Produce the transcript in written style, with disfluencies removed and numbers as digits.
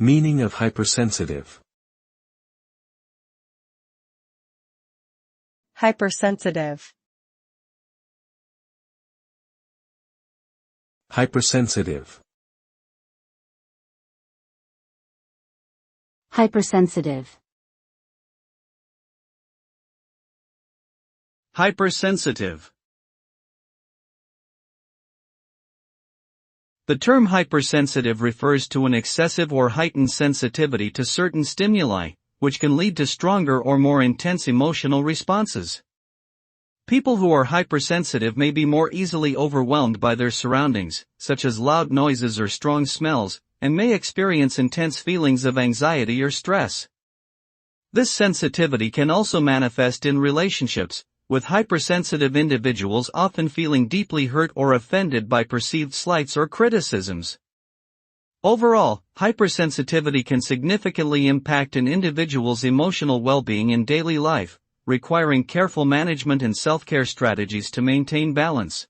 Meaning of hypersensitive. Hypersensitive. Hypersensitive. Hypersensitive. Hypersensitive. The term hypersensitive refers to an excessive or heightened sensitivity to certain stimuli, which can lead to stronger or more intense emotional responses. People who are hypersensitive may be more easily overwhelmed by their surroundings, such as loud noises or strong smells, and may experience intense feelings of anxiety or stress. This sensitivity can also manifest in relationships, with hypersensitive individuals often feeling deeply hurt or offended by perceived slights or criticisms. Overall, hypersensitivity can significantly impact an individual's emotional well-being in daily life, requiring careful management and self-care strategies to maintain balance.